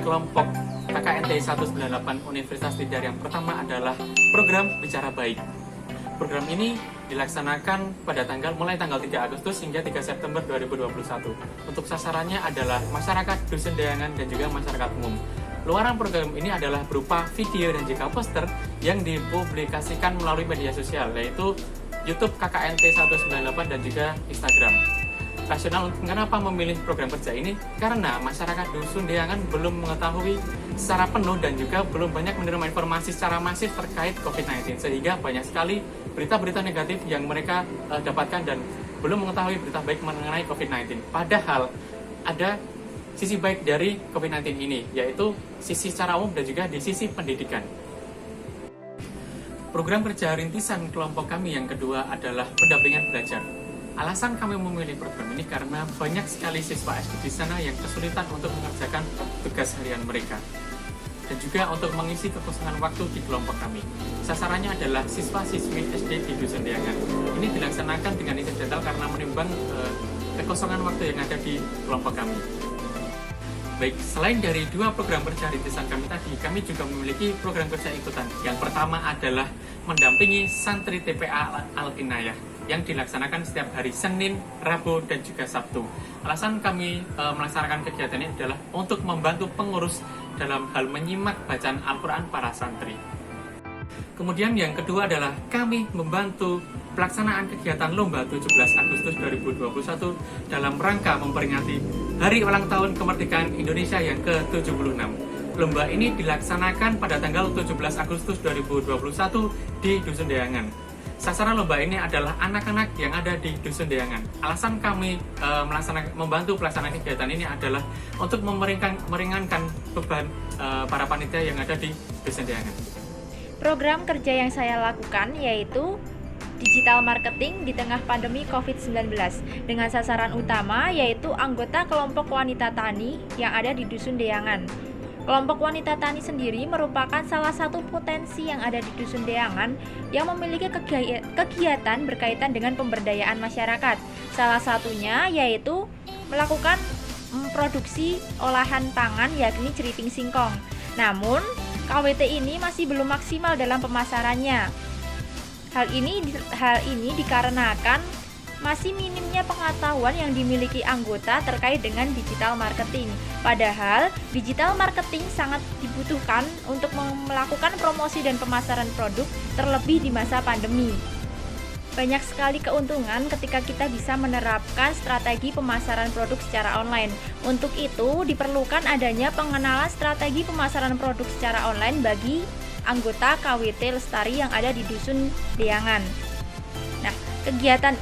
kelompok KKNT 198 Universitas Tidar yang pertama adalah program Bicara Baik. Program ini dilaksanakan mulai tanggal 3 Agustus hingga 3 September 2021. Untuk sasarannya adalah masyarakat dusun deangan dan juga masyarakat umum. Luaran program ini adalah berupa video dan juga poster yang dipublikasikan melalui media sosial, yaitu YouTube KKNT 198 dan juga Instagram. Rasional kenapa memilih program kerja ini? Karena masyarakat dusun deangan belum mengetahui secara penuh dan juga belum banyak menerima informasi secara masif terkait COVID-19, sehingga banyak sekali berita-berita negatif yang mereka dapatkan dan belum mengetahui berita baik mengenai COVID-19. Padahal ada sisi baik dari COVID-19 ini, yaitu sisi secara umum dan juga di sisi pendidikan. Program kerja rintisan kelompok kami yang kedua adalah pendampingan belajar. Alasan kami memilih program ini karena banyak sekali siswa SD di sana yang kesulitan untuk mengerjakan tugas harian mereka dan juga untuk mengisi kekosongan waktu di kelompok kami. Sasarannya adalah siswa-siswi SD di Dusun Deangan. Ini dilaksanakan dengan insidental karena menimbang kekosongan waktu yang ada di kelompok kami. Baik, selain dari dua program kerja rintisan kami tadi, kami juga memiliki program kerja ikutan. Yang pertama adalah mendampingi santri TPA Al-Inayah yang dilaksanakan setiap hari Senin, Rabu, dan juga Sabtu. Alasan kami melaksanakan kegiatan ini adalah untuk membantu pengurus dalam hal menyimak bacaan Al-Quran para santri. Kemudian yang kedua adalah kami membantu pelaksanaan kegiatan Lomba 17 Agustus 2021 dalam rangka memperingati Hari Ulang Tahun Kemerdekaan Indonesia yang ke-76. Lomba ini dilaksanakan pada tanggal 17 Agustus 2021 di Dusun Deangan. Sasaran lomba ini adalah anak-anak yang ada di Dusun Deangan. Alasan kami membantu pelaksanaan kegiatan ini adalah untuk meringankan beban para panitia yang ada di Dusun Deangan. Program kerja yang saya lakukan yaitu digital marketing di tengah pandemi COVID-19 dengan sasaran utama yaitu anggota kelompok wanita tani yang ada di Dusun Deangan. Kelompok wanita tani sendiri merupakan salah satu potensi yang ada di Dusun Deangan yang memiliki kegiatan berkaitan dengan pemberdayaan masyarakat. Salah satunya yaitu melakukan produksi olahan pangan yakni jeriting singkong. Namun, KWT ini masih belum maksimal dalam pemasarannya. Hal ini dikarenakan masih minimnya pengetahuan yang dimiliki anggota terkait dengan digital marketing. Padahal, digital marketing sangat dibutuhkan untuk melakukan promosi dan pemasaran produk terlebih di masa pandemi. Banyak sekali keuntungan ketika kita bisa menerapkan strategi pemasaran produk secara online. Untuk itu, diperlukan adanya pengenalan strategi pemasaran produk secara online bagi anggota KWT Lestari yang ada di Dusun Deangan. Nah, kegiatan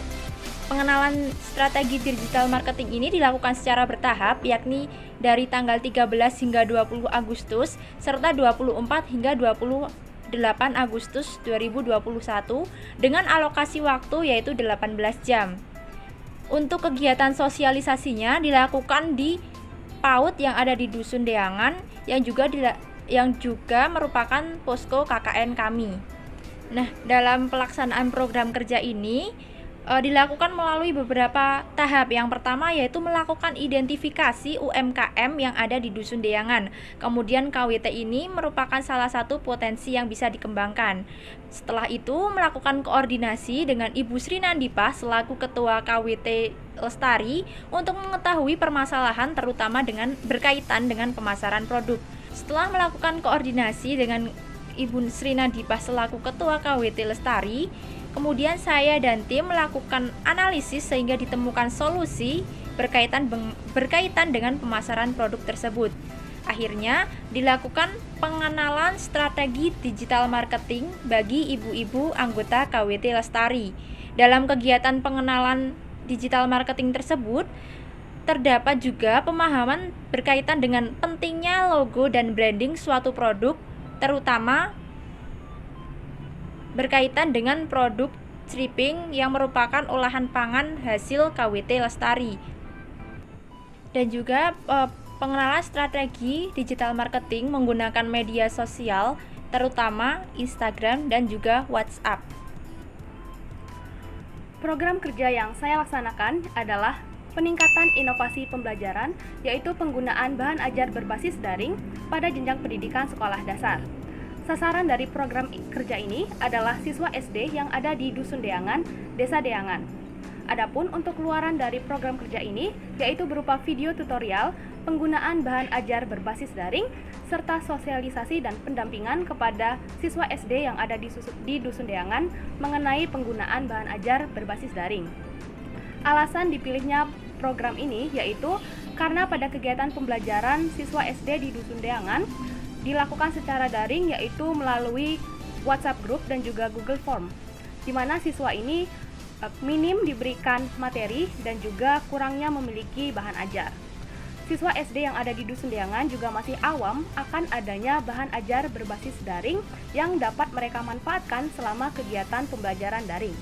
pengenalan strategi digital marketing ini dilakukan secara bertahap, yakni dari tanggal 13 hingga 20 Agustus, serta 24 hingga 28 Agustus 2021 dengan alokasi waktu yaitu 18 jam. Untuk kegiatan sosialisasinya dilakukan di PAUD yang ada di Dusun Deangan yang juga merupakan posko KKN kami. Nah, dalam pelaksanaan program kerja ini dilakukan melalui beberapa tahap. Yang pertama yaitu melakukan identifikasi UMKM yang ada di Dusun Deangan. Kemudian KWT ini merupakan salah satu potensi yang bisa dikembangkan. Setelah itu melakukan koordinasi dengan Ibu Sri Nandipah selaku Ketua KWT Lestari untuk mengetahui permasalahan terutama berkaitan dengan pemasaran produk. Setelah melakukan koordinasi dengan Ibu Sri Nandipah selaku Ketua KWT Lestari, kemudian saya dan tim melakukan analisis sehingga ditemukan solusi berkaitan dengan pemasaran produk tersebut. Akhirnya dilakukan pengenalan strategi digital marketing bagi ibu-ibu anggota KWT Lestari. Dalam kegiatan pengenalan digital marketing tersebut, terdapat juga pemahaman berkaitan dengan pentingnya logo dan branding suatu produk, terutama berkaitan dengan produk stripping yang merupakan olahan pangan hasil KWT Lestari. Dan juga pengenalan strategi digital marketing menggunakan media sosial, terutama Instagram dan juga WhatsApp. Program kerja yang saya laksanakan adalah peningkatan inovasi pembelajaran, yaitu penggunaan bahan ajar berbasis daring pada jenjang pendidikan sekolah dasar. Sasaran dari program kerja ini adalah siswa SD yang ada di Dusun Deangan, Desa Deangan. Adapun untuk keluaran dari program kerja ini, yaitu berupa video tutorial, penggunaan bahan ajar berbasis daring, serta sosialisasi dan pendampingan kepada siswa SD yang ada di Dusun Deangan mengenai penggunaan bahan ajar berbasis daring. Alasan dipilihnya program ini yaitu karena pada kegiatan pembelajaran siswa SD di Dusun Deangan dilakukan secara daring, yaitu melalui WhatsApp Group dan juga Google Form, di mana siswa ini minim diberikan materi dan juga kurangnya memiliki bahan ajar. Siswa SD yang ada di Dusun Deangan juga masih awam akan adanya bahan ajar berbasis daring yang dapat mereka manfaatkan selama kegiatan pembelajaran daring.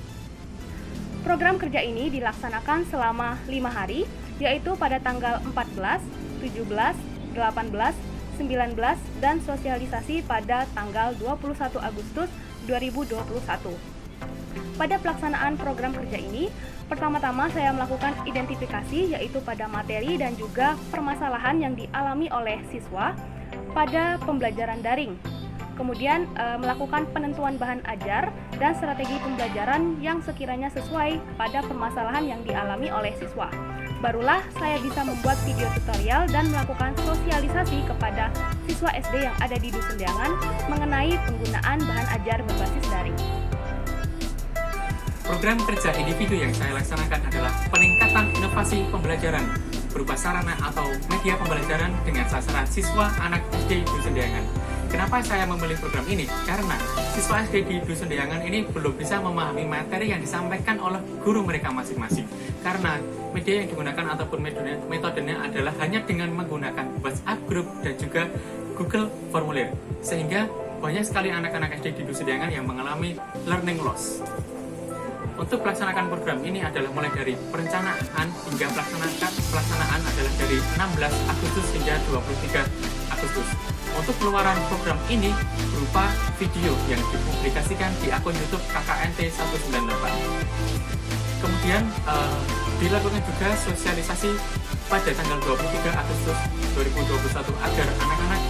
Program kerja ini dilaksanakan selama 5 hari, yaitu pada tanggal 14, 17, 18, 19, dan sosialisasi pada tanggal 21 Agustus 2021. Pada pelaksanaan program kerja ini, pertama-tama saya melakukan identifikasi, yaitu pada materi dan juga permasalahan yang dialami oleh siswa pada pembelajaran daring. Kemudian melakukan penentuan bahan ajar dan strategi pembelajaran yang sekiranya sesuai pada permasalahan yang dialami oleh siswa. Barulah saya bisa membuat video tutorial dan melakukan sosialisasi kepada siswa SD yang ada di Dusun Deangan mengenai penggunaan bahan ajar berbasis daring. Program kerja individu yang saya laksanakan adalah peningkatan inovasi pembelajaran berupa sarana atau media pembelajaran dengan sasaran siswa anak SD Dusun Deangan. Kenapa saya memilih program ini? Karena siswa SD di Dusun Deangan ini belum bisa memahami materi yang disampaikan oleh guru mereka masing-masing. Karena media yang digunakan ataupun metodenya adalah hanya dengan menggunakan WhatsApp Group dan juga Google Formulir. Sehingga banyak sekali anak-anak SD di Dusun Deangan yang mengalami learning loss. Untuk melaksanakan program ini adalah mulai dari perencanaan hingga pelaksanaan adalah dari 16 Agustus hingga 23 Agustus. Untuk keluaran program ini berupa video yang dipublikasikan di akun YouTube KKNT 198. Kemudian dilakukan juga sosialisasi pada tanggal 23 Agustus 2021 agar anak-anak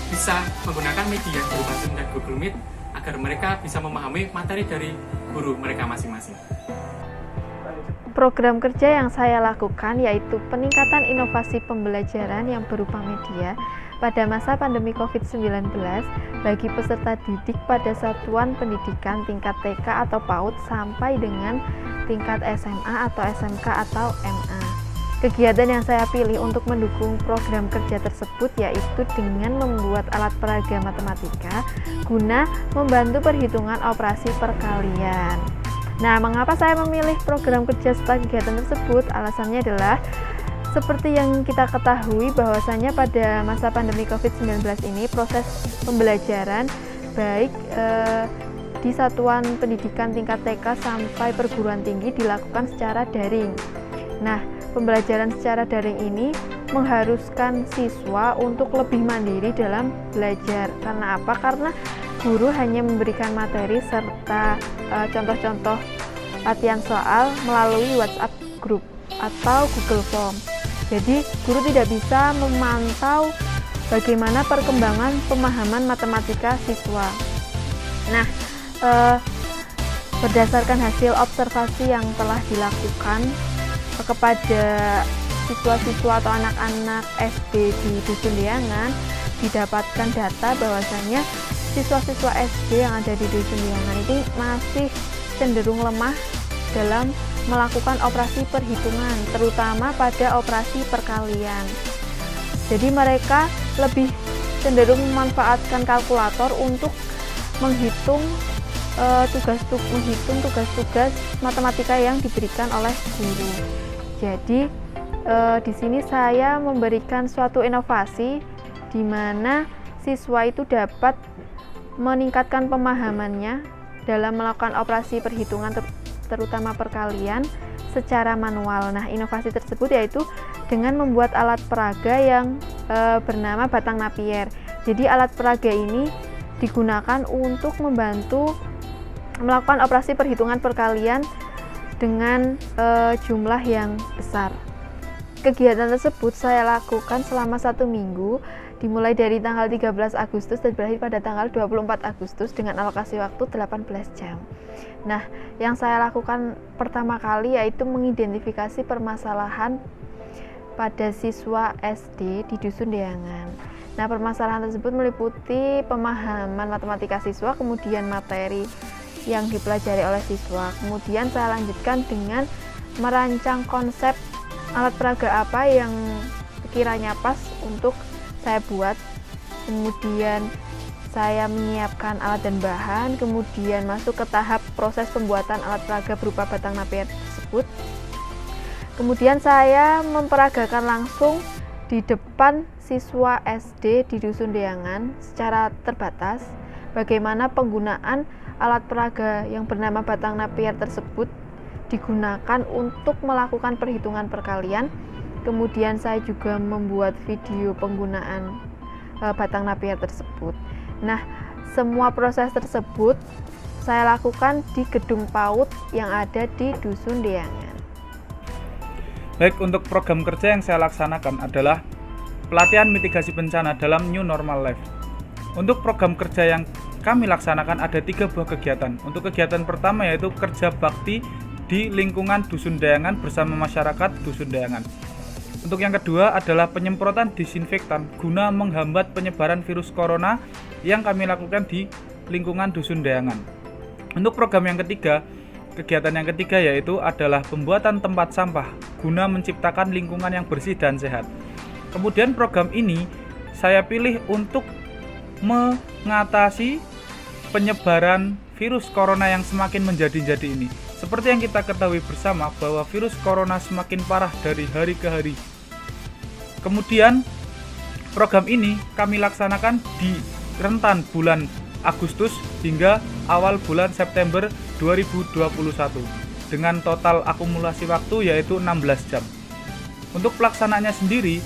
bisa menggunakan media berupa Zoom dan Google Meet agar mereka bisa memahami materi dari guru mereka masing-masing. Program kerja yang saya lakukan yaitu peningkatan inovasi pembelajaran yang berupa media pada masa pandemi COVID-19 bagi peserta didik pada satuan pendidikan tingkat TK atau PAUD sampai dengan tingkat SMA atau SMK atau MA. Kegiatan yang saya pilih untuk mendukung program kerja tersebut yaitu dengan membuat alat peraga matematika guna membantu perhitungan operasi perkalian. Nah, mengapa saya memilih program kerja serta kegiatan tersebut? Alasannya adalah seperti yang kita ketahui bahwasanya pada masa pandemi COVID-19 ini proses pembelajaran baik di satuan pendidikan tingkat TK sampai perguruan tinggi dilakukan secara daring. Nah, pembelajaran secara daring ini mengharuskan siswa untuk lebih mandiri dalam belajar. Karena apa? Karena guru hanya memberikan materi serta contoh-contoh latihan soal melalui WhatsApp Group atau Google Form. Jadi, guru tidak bisa memantau bagaimana perkembangan pemahaman matematika siswa. Nah, berdasarkan hasil observasi yang telah dilakukan kepada siswa-siswa atau anak-anak SD di Dusun Deangan, didapatkan data bahwasanya siswa-siswa SD yang ada di Dusun Deangan ini masih cenderung lemah dalam melakukan operasi perhitungan, terutama pada operasi perkalian. Jadi mereka lebih cenderung memanfaatkan kalkulator untuk menghitung tugas-tugas matematika yang diberikan oleh guru. Jadi di sini saya memberikan suatu inovasi di mana siswa itu dapat meningkatkan pemahamannya dalam melakukan operasi perhitungan terutama perkalian secara manual. Nah, inovasi tersebut yaitu dengan membuat alat peraga yang bernama batang napier. Jadi alat peraga ini digunakan untuk membantu melakukan operasi perhitungan perkalian dengan jumlah yang besar. Kegiatan tersebut saya lakukan selama 1 minggu, dimulai dari tanggal 13 Agustus dan berakhir pada tanggal 24 Agustus dengan alokasi waktu 18 jam. Nah, yang saya lakukan pertama kali yaitu mengidentifikasi permasalahan pada siswa SD di Dusun Deangan. Nah, permasalahan tersebut meliputi pemahaman matematika siswa, kemudian materi yang dipelajari oleh siswa. Kemudian saya lanjutkan dengan merancang konsep alat peraga apa yang kiranya pas untuk saya buat. Kemudian saya menyiapkan alat dan bahan, kemudian masuk ke tahap proses pembuatan alat peraga berupa batang napier tersebut. Kemudian saya memperagakan langsung di depan siswa SD di Dusun Deangan secara terbatas bagaimana penggunaan alat peraga yang bernama batang napier tersebut digunakan untuk melakukan perhitungan perkalian. Kemudian saya juga membuat video penggunaan batang napier tersebut. Nah, semua proses tersebut saya lakukan di gedung PAUD yang ada di Dusun Deangan. Baik, untuk program kerja yang saya laksanakan adalah pelatihan mitigasi bencana dalam New Normal Life. Untuk program kerja yang kami laksanakan ada 3 buah kegiatan. Untuk kegiatan pertama yaitu kerja bakti di lingkungan Dusun Deangan bersama masyarakat Dusun Deangan. Untuk yang kedua adalah penyemprotan disinfektan guna menghambat penyebaran virus corona yang kami lakukan di lingkungan Dusun Deangan. Untuk program yang ketiga, kegiatan yang ketiga yaitu adalah pembuatan tempat sampah guna menciptakan lingkungan yang bersih dan sehat. Kemudian program ini saya pilih untuk mengatasi penyebaran virus corona yang semakin menjadi-jadi ini. Seperti yang kita ketahui bersama bahwa virus corona semakin parah dari hari ke hari. Kemudian program ini kami laksanakan di rentan bulan Agustus hingga awal bulan September 2021 dengan total akumulasi waktu yaitu 16 jam. Untuk pelaksanaannya sendiri,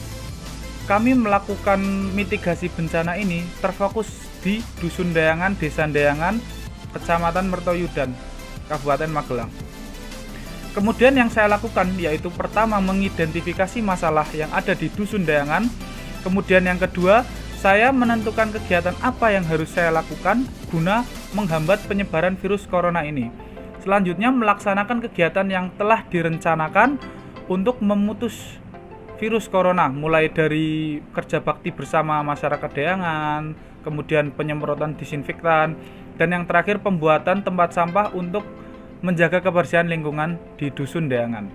kami melakukan mitigasi bencana ini terfokus di Dusun Deangan, Desa Deangan, Kecamatan Mertoyudan, Kabupaten Magelang. Kemudian yang saya lakukan yaitu pertama mengidentifikasi masalah yang ada di Dusun Deangan. Kemudian yang kedua, saya menentukan kegiatan apa yang harus saya lakukan guna menghambat penyebaran virus corona ini. Selanjutnya melaksanakan kegiatan yang telah direncanakan untuk memutus virus corona, mulai dari kerja bakti bersama masyarakat Deangan, kemudian penyemprotan disinfektan, dan yang terakhir pembuatan tempat sampah untuk menjaga kebersihan lingkungan di Dusun Deangan.